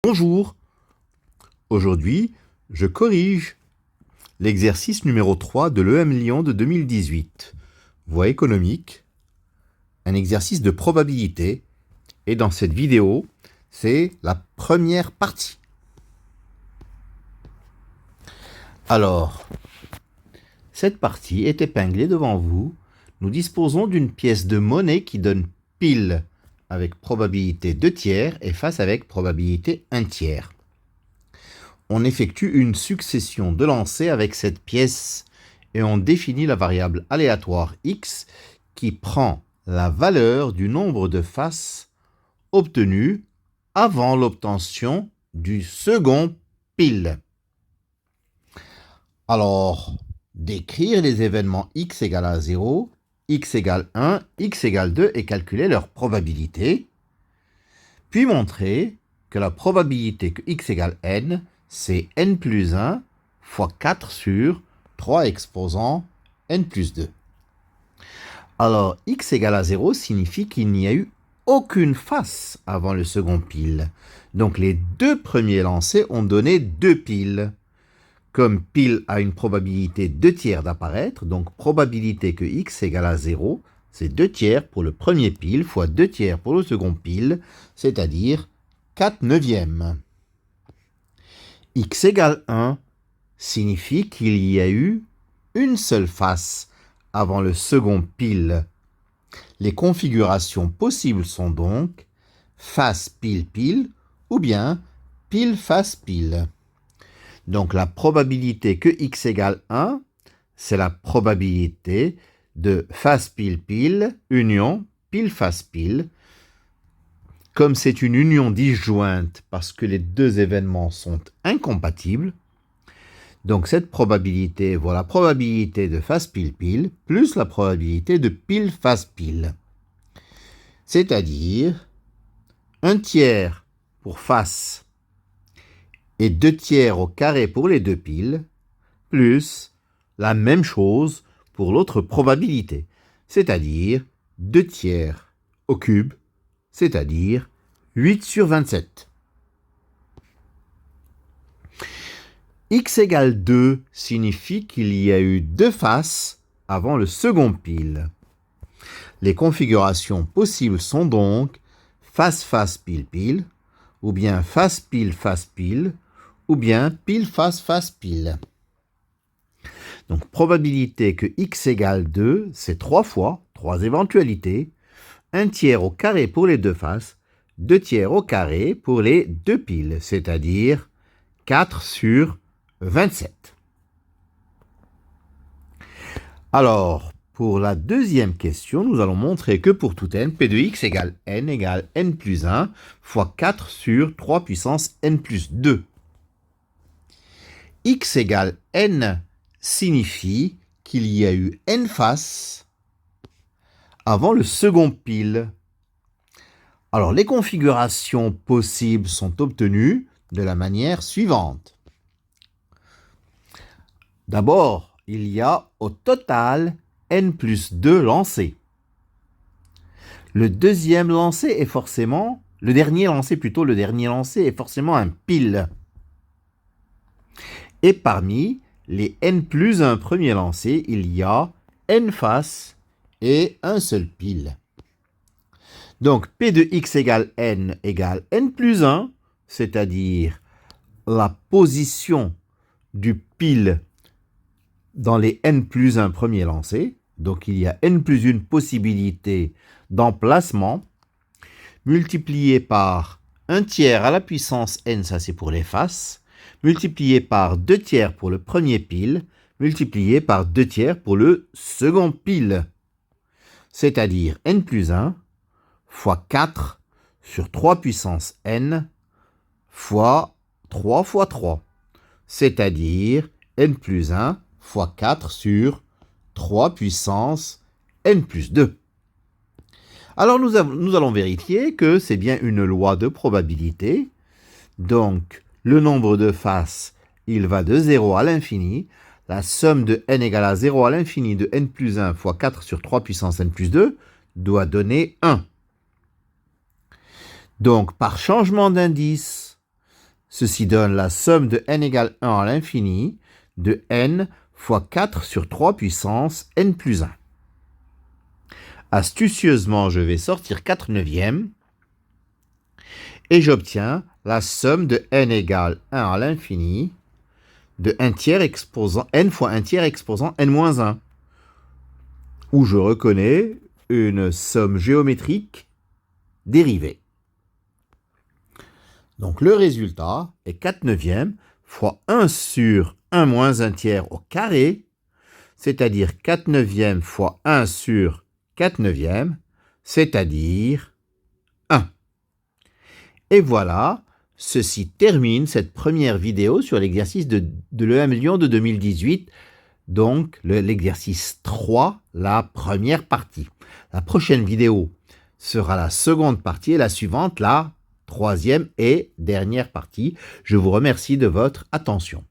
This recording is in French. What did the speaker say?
Bonjour, aujourd'hui, je corrige l'exercice numéro 3 de l'EM Lyon de 2018. Voie économique, un exercice de probabilité, et dans cette vidéo, c'est la première partie. Alors, cette partie est épinglée devant vous. Nous disposons d'une pièce de monnaie qui donne pile avec probabilité 2 tiers et face avec probabilité 1 tiers. On effectue une succession de lancers avec cette pièce et on définit la variable aléatoire x qui prend la valeur du nombre de faces obtenues avant l'obtention du second pile. Alors, décrire les événements x égale à 0, x égale 1, x égale 2 et calculer leur probabilité, puis montrer que la probabilité que x égale n, c'est n plus 1 fois 4 sur 3 exposant n plus 2. Alors, x égale à 0 signifie qu'il n'y a eu aucune face avant le second pile. Donc, les deux premiers lancers ont donné 2 piles. Comme pile a une probabilité 2 tiers d'apparaître, donc probabilité que x égale à 0, c'est 2 tiers pour le premier pile fois 2 tiers pour le second pile, c'est-à-dire 4 neuvièmes. X égale 1 signifie qu'il y a eu une seule face avant le second pile. Les configurations possibles sont donc face pile-pile ou bien pile-face-pile. Donc la probabilité que x égale 1, c'est la probabilité de face pile-pile, union pile-face-pile. Comme c'est une union disjointe parce que les deux événements sont incompatibles, donc cette probabilité vaut la probabilité de face pile-pile plus la probabilité de pile-face-pile. C'est-à-dire 1 tiers pour face et 2 tiers au carré pour les deux piles, plus la même chose pour l'autre probabilité, c'est-à-dire 2 tiers au cube, c'est-à-dire 8 sur 27. X égale 2 signifie qu'il y a eu 2 faces avant le second pile. Les configurations possibles sont donc face-face pile-pile, ou bien face-pile-face-pile, ou bien pile-face-face-pile. Donc, probabilité que x égale 2, c'est 3 fois, 3 éventualités, 1 tiers au carré pour les deux faces, 2 tiers au carré pour les deux piles, c'est-à-dire 4 sur 27. Alors, pour la deuxième question, nous allons montrer que pour tout n, p de x égale n plus 1 fois 4 sur 3 puissance n plus 2. X égale n signifie qu'il y a eu n faces avant le second pile. Alors, les configurations possibles sont obtenues de la manière suivante. D'abord, il y a au total n plus 2 lancés. Le dernier lancé est forcément un pile. Et parmi les n plus 1 premiers lancés, il y a n faces et un seul pile. Donc, P de x égale n plus 1, c'est-à-dire la position du pile dans les n plus 1 premiers lancés. Donc, il y a n plus 1 possibilité d'emplacement, multiplié par 1 tiers à la puissance n, ça c'est pour les faces, multiplié par 2 tiers pour le premier pile, multiplié par 2 tiers pour le second pile. C'est-à-dire n plus 1 fois 4 sur 3 puissance n fois 3 fois 3. C'est-à-dire n plus 1 fois 4 sur 3 puissance n plus 2. Alors nous allons vérifier que c'est bien une loi de probabilité. Donc, le nombre de faces, il va de 0 à l'infini. La somme de n égale à 0 à l'infini de n plus 1 fois 4 sur 3 puissance n plus 2 doit donner 1. Donc, par changement d'indice, Ceci donne la somme de n égale 1 à l'infini de n fois 4 sur 3 puissance n plus 1. Astucieusement, je vais sortir 4 neuvièmes et j'obtiens la somme de n égale 1 à l'infini de 1 tiers exposant n fois 1 tiers exposant n moins 1, où je reconnais une somme géométrique dérivée. Donc le résultat est 4 neuvièmes fois 1 sur 1 moins 1 tiers au carré, c'est-à-dire 4 neuvièmes fois 1 sur 4 neuvièmes, c'est-à-dire 1. Et voilà, ceci termine cette première vidéo sur l'exercice de l'EM Lyon de 2018, donc l'exercice 3, la première partie. La prochaine vidéo sera la seconde partie et la suivante, la troisième et dernière partie. Je vous remercie de votre attention.